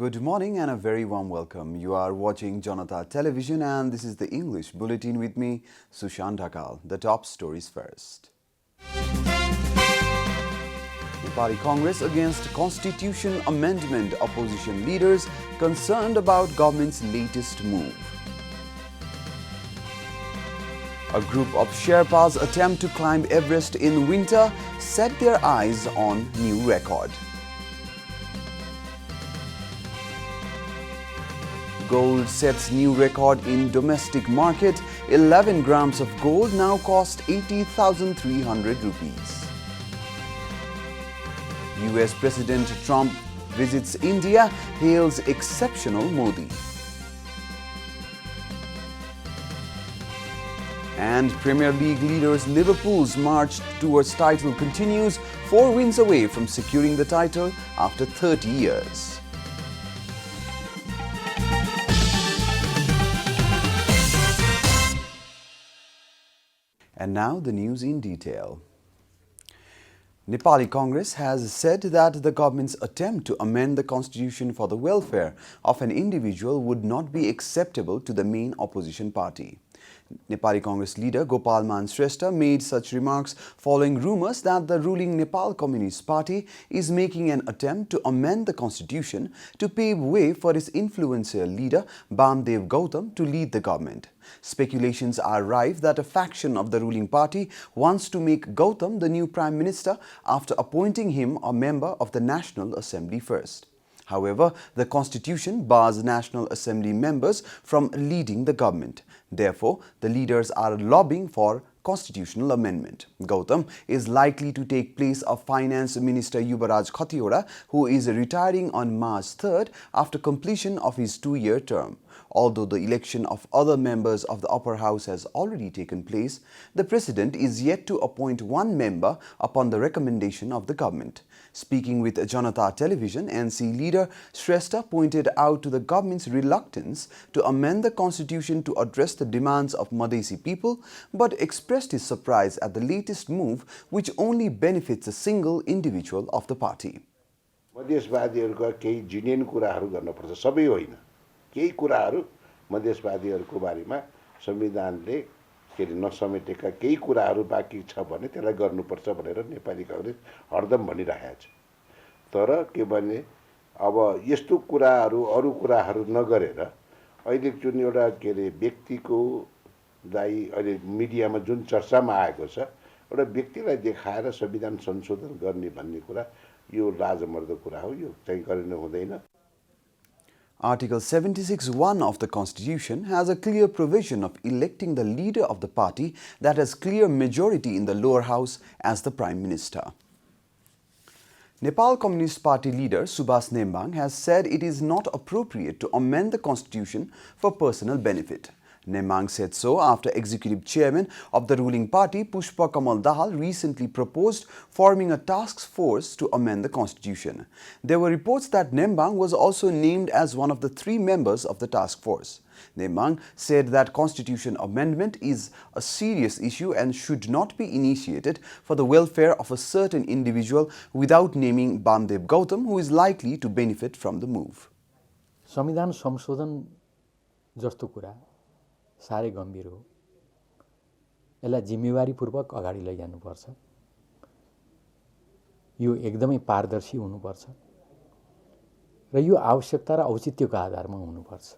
Good morning and a very warm welcome. You are watching JanataTelevision and this is the English Bulletin with me, Sushant Dhakal. The top stories first. Nepali Congress against Constitution Amendment. Opposition leaders concerned about government's latest move. A group of Sherpas attempt to climb Everest in winter set their eyes on new record. Gold sets new record in domestic market. 11 grams of gold now cost 80,300 rupees. US President Trump visits India, hails exceptional Modi. And Premier League leaders Liverpool's march towards title continues, 4 wins away from securing the title after 30 years. And now the news in detail. Nepali Congress has said that the government's attempt to amend the constitution for the welfare of an individual would not be acceptable to the main opposition party. Nepali Congress leader Gopal Man Shrestha made such remarks following rumors that the ruling Nepal Communist Party is making an attempt to amend the constitution to pave way for its influential leader Bamdev Gautam to lead the government. Speculations are rife that a faction of the ruling party wants to make Gautam the new Prime Minister after appointing him a member of the National Assembly first. However, the constitution bars National Assembly members from leading the government. Therefore, the leaders are lobbying for constitutional amendment. Gautam is likely to take place of Finance Minister Yubaraj Khatiwada, who is retiring on March 3rd after completion of his 2-year term. Although the election of other members of the upper house has already taken place, the president is yet to appoint one member upon the recommendation of the government. Speaking with JanataTelevision, NC leader Shrestha pointed out to the government's reluctance to amend the constitution to address the demands of Madhesi people, but expressed his surprise at the latest move, which only benefits a single individual of the party. मधेसवादीहरुका केही genuine कुराहरु गर्नुपर्छ, सबै होइन। केही कुराहरु मधेसवादीहरुको बारेमा संविधानले के नसमेटेका केही कुराहरु बाँकी छ भने त्यसलाई गर्नुपर्छ भनेर नेपाली कांग्रेस हरदम भनिरहेको छ। तर के भने अब यस्तो कुराहरु अरु कुराहरु नगरेर अहिले जुन एउटा के रे व्यक्तिको दाइ अहिले मिडियामा जुन चर्चामा आएको छ, एउटा व्यक्तिलाई देखाएर संविधान संशोधन गर्ने भन्ने कुरा यो लाजमर्दो कुरा हो, यो चाहिँ गरिनु हुँदैन। Article 76(1) of the Constitution has a clear provision of electing the leader of the party that has clear majority in the lower house as the Prime Minister. Nepal Communist Party leader Subhas Nembang has said it is not appropriate to amend the constitution for personal benefit. Nembang said so after executive chairman of the ruling party Pushpa Kamal Dahal recently proposed forming a task force to amend the constitution. There were reports that Nembang was also named as one of the 3 members of the task force. Nembang said that constitution amendment is a serious issue and should not be initiated for the welfare of a certain individual without naming Bamdev Gautam, who is likely to benefit from the move. संविधान संशोधन जस्तो कुरा साह्रै गम्भीर हो। यसलाई जिम्मेवारीपूर्वक अगाडि लैजानुपर्छ। यो एकदमै पारदर्शी हुनुपर्छ र यो आवश्यकता र औचित्यको आधारमा हुनुपर्छ।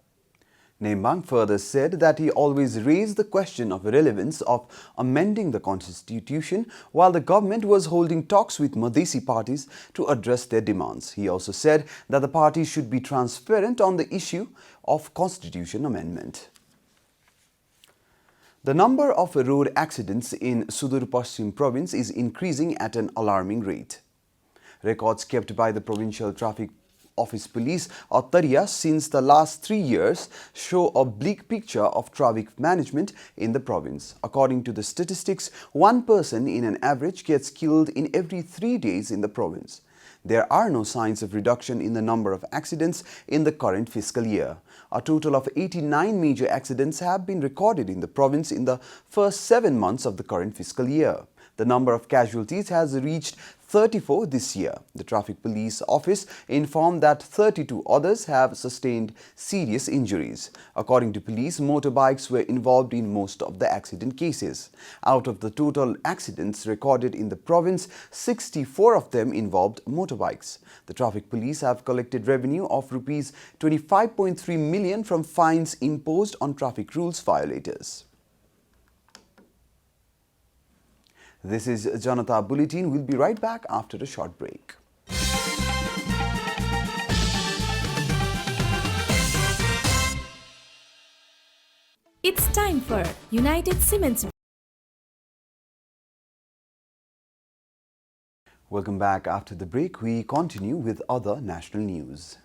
Nembang further said that he always raised the question of relevance of amending the constitution while the government was holding talks with Madhesi parties to address their demands. He also said that the parties should be transparent on the issue of constitution amendment. The number of road accidents in Sudur Paschim province is increasing at an alarming rate. Records kept by the Provincial Traffic Office Police Attaria since the last 3 years show a bleak picture of traffic management in the province. According to the statistics, 1 person in an average gets killed in every 3 days in the province. There are no signs of reduction in the number of accidents in the current fiscal year. A total of 89 major accidents have been recorded in the province in the first 7 months of the current fiscal year. The number of casualties has reached 34 this year. The Traffic Police Office informed that 32 others have sustained serious injuries. According to police, motorbikes were involved in most of the accident cases. Out of the total accidents recorded in the province, 64 of them involved motorbikes. The traffic police have collected revenue of rupees 25.3 million from fines imposed on traffic rules violators. This is Janata Bulletin. We'll be right back after a short break. It's time for United Cements. Welcome back. After the break, we continue with other national news.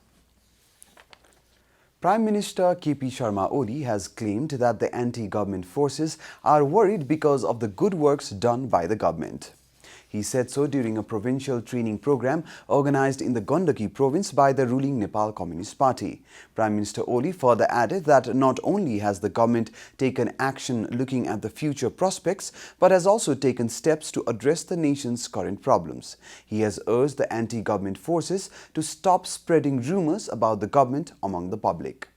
Prime Minister KP Sharma Oli has claimed that the anti-government forces are worried because of the good works done by the government. He said so during a provincial training program organized in the Gandaki province by the ruling Nepal Communist Party. Prime Minister Oli further added that not only has the government taken action looking at the future prospects, but has also taken steps to address the nation's current problems. He has urged the anti-government forces to stop spreading rumors about the government among the public.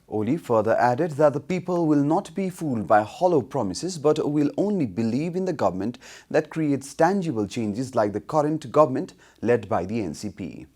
Oli further added that the people will not be fooled by hollow promises but will only believe in the government that creates tangible changes like the current government led by the NCP.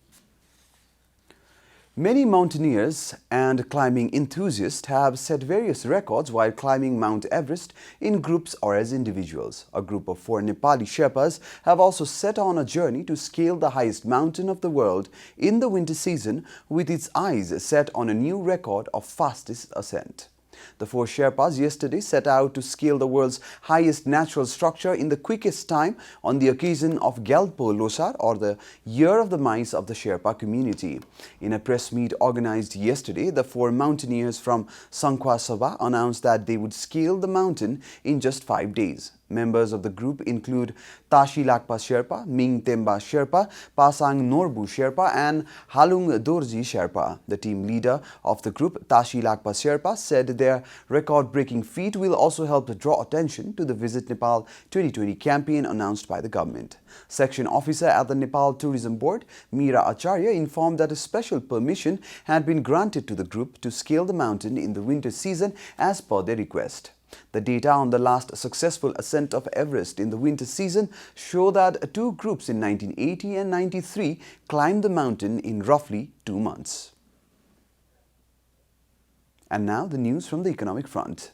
Many mountaineers and climbing enthusiasts have set various records while climbing Mount Everest in groups or as individuals. A group of 4 Nepali Sherpas have also set on a journey to scale the highest mountain of the world in the winter season with its eyes set on a new record of fastest ascent. The 4 Sherpas yesterday set out to scale the world's highest natural structure in the quickest time on the occasion of Gyalpo Losar, or the Year of the Mice of the Sherpa community. In a press meet organized yesterday, the 4 mountaineers from Sangkhwa Sabha announced that they would scale the mountain in just 5 days. Members of the group include Tashi Lakpa Sherpa, Ming Temba Sherpa, Pasang Norbu Sherpa and Halung Dorji Sherpa. The team leader of the group, Tashi Lakpa Sherpa, said their record-breaking feat will also help draw attention to the Visit Nepal 2020 campaign announced by the government. Section officer at the Nepal Tourism Board, Meera Acharya, informed that a special permission had been granted to the group to scale the mountain in the winter season as per their request. The data on the last successful ascent of Everest in the winter season show that 2 groups in 1980 and 93 climbed the mountain in roughly 2 months. And now the news from the economic front.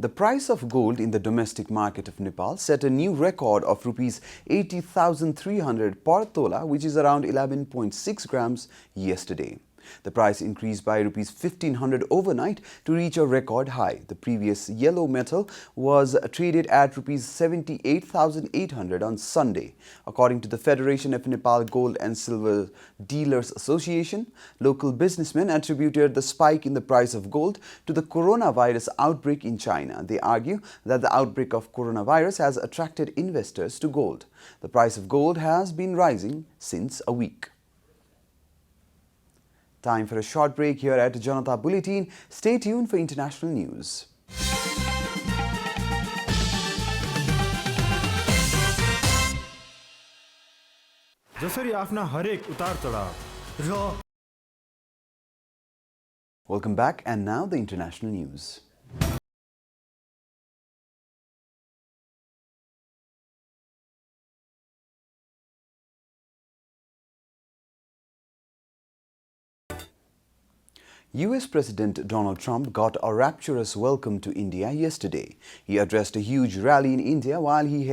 The price of gold in the domestic market of Nepal set a new record of rupees 80,300 per tola, which is around 11.6 grams yesterday. The price increased by rupees 1,500 overnight to reach a record high. The previous yellow metal was traded at rupees 78,800 on Sunday. According to the Federation of Nepal Gold and Silver Dealers Association, local businessmen attributed the spike in the price of gold to the coronavirus outbreak in China. They argue that the outbreak of coronavirus has attracted investors to gold. The price of gold has been rising since a week. Time for a short break here at Janata Bulletin. Stay tuned for international news. जसरी आफ्ना हरेक उतार चढाव र Welcome back, and now the international news. US President Donald Trump got a rapturous welcome to India yesterday. He addressed a huge rally in India while he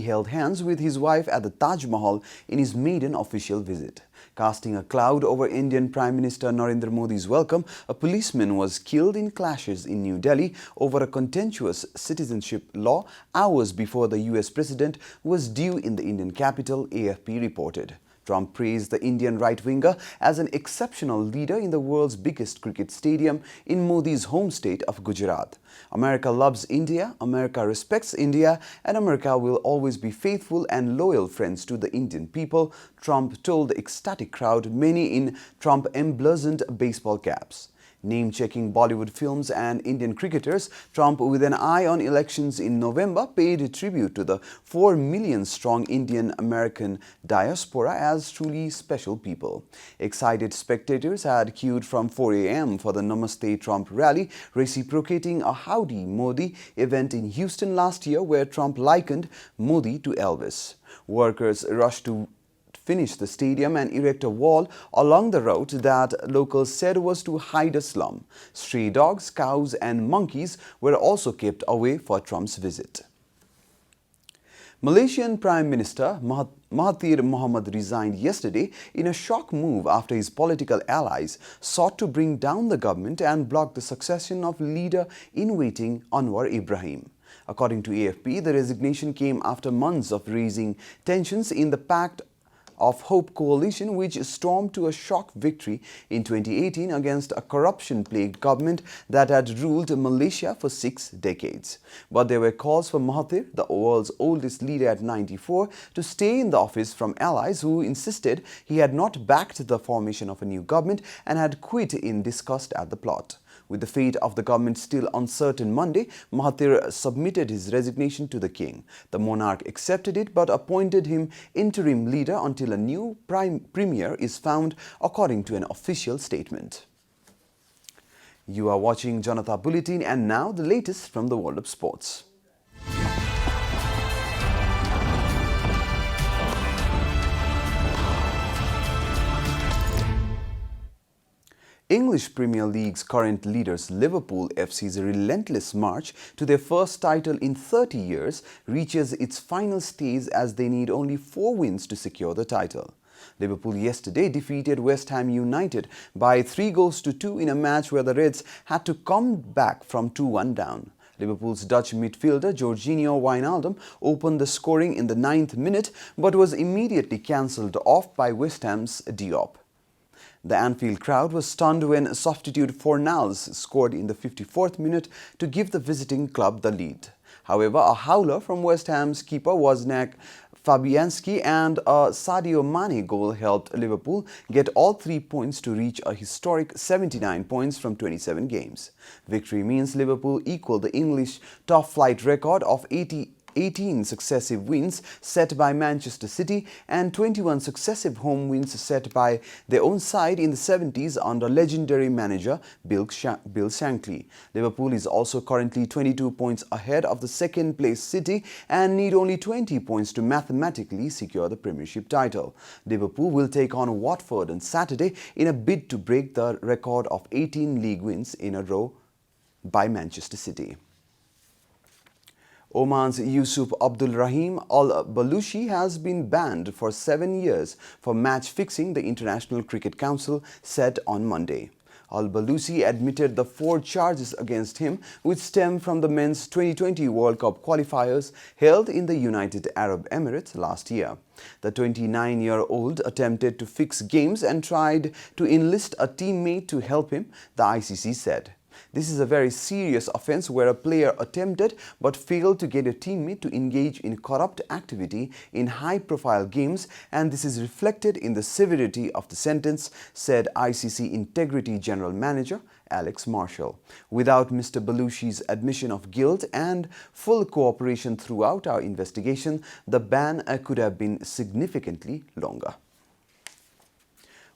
held hands with his wife at the Taj Mahal in his maiden official visit. Casting a cloud over Indian Prime Minister Narendra Modi's welcome, a policeman was killed in clashes in New Delhi over a contentious citizenship law hours before the US President was due in the Indian capital, AFP reported. Trump praised the Indian right-winger as an exceptional leader in the world's biggest cricket stadium in Modi's home state of Gujarat. America loves India, America respects India, and America will always be faithful and loyal friends to the Indian people, Trump told the ecstatic crowd, many in Trump-emblazoned baseball caps. Name-checking Bollywood films and Indian cricketers, Trump, with an eye on elections in November, paid tribute to the 4 million-strong Indian-American diaspora as truly special people. Excited spectators had queued from 4 a.m. for the Namaste Trump rally, reciprocating a Howdy Modi event in Houston last year where Trump likened Modi to Elvis. Workers rushed to finish the stadium and erect a wall along the route that locals said was to hide a slum. Stray dogs, cows and monkeys were also kept away for Trump's visit. Malaysian Prime Minister Mahathir Mohamad resigned yesterday in a shock move after his political allies sought to bring down the government and block the succession of leader-in-waiting Anwar Ibrahim. According to AFP, the resignation came after months of raising tensions in the Pact of Hope coalition, which stormed to a shock victory in 2018 against a corruption-plagued government that had ruled Malaysia for 6 decades. But there were calls for Mahathir, the world's oldest leader at 94, to stay in the office from allies who insisted he had not backed the formation of a new government and had quit in disgust at the plot. With the fate of the government still uncertain Monday, Mahathir submitted his resignation to the king. The monarch accepted it but appointed him interim leader until a new premier is found, according to an official statement. You are watching Janata Bulletin, and now the latest from the world of sports. English Premier League's current leaders Liverpool FC's relentless march to their first title in 30 years reaches its final stage as they need only 4 wins to secure the title. Liverpool yesterday defeated West Ham United by 3-2 in a match where the Reds had to come back from 2-1 down. Liverpool's Dutch midfielder Jorginho Wijnaldum opened the scoring in the 9th minute but was immediately cancelled off by West Ham's Diop. The Anfield crowd was stunned when substitute Fornals scored in the 54th minute to give the visiting club the lead. However, a howler from West Ham's keeper Wozniak Fabianski and a Sadio Mane goal helped Liverpool get all 3 points to reach a historic 79 points from 27 games. Victory means Liverpool equaled the English top-flight record of 18 successive wins set by Manchester City and 21 successive home wins set by their own side in the 70s under legendary manager Bill Shankly. Liverpool is also currently 22 points ahead of the second-place City and need only 20 points to mathematically secure the Premiership title. Liverpool will take on Watford on Saturday in a bid to break the record of 18 league wins in a row by Manchester City. Oman's Yusuf Abdul Rahim Al Balushi has been banned for 7 years for match fixing, the International Cricket Council said on Monday. Al Balushi admitted the 4 charges against him, which stem from the men's 2020 World Cup qualifiers held in the United Arab Emirates last year. The 29-year-old attempted to fix games and tried to enlist a teammate to help him, the ICC said. This is a very serious offence where a player attempted but failed to get a teammate to engage in corrupt activity in high-profile games, and this is reflected in the severity of the sentence, said ICC Integrity General Manager Alex Marshall. Without Mr. Balushi's admission of guilt and full cooperation throughout our investigation, the ban could have been significantly longer.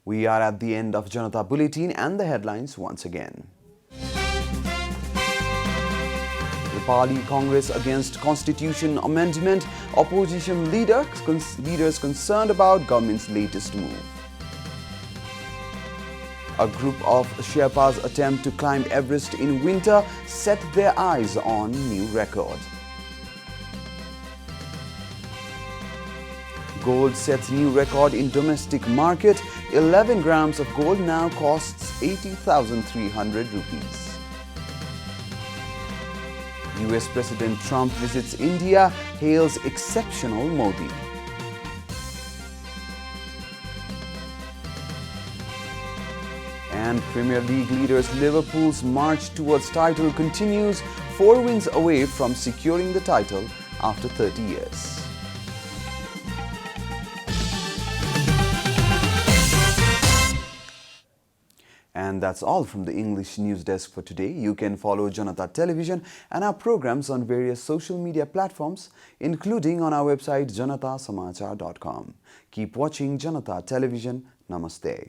We are at the end of Janata Bulletin and the headlines once again. Nepali Congress against Constitution Amendment, opposition leaders concerned about government's latest move. A group of Sherpas attempt to climb Everest in winter set their eyes on new record. Gold sets new record in domestic market. 11 grams of gold now costs 80,300 rupees. US President Trump visits India, hails exceptional Modi. And Premier League leaders Liverpool's march towards title continues, 4 wins away from securing the title after 30 years. And that's all from the English News Desk for today. You can follow Janata Television and our programs on various social media platforms, including on our website janatasamachar.com. Keep watching Janata Television. Namaste.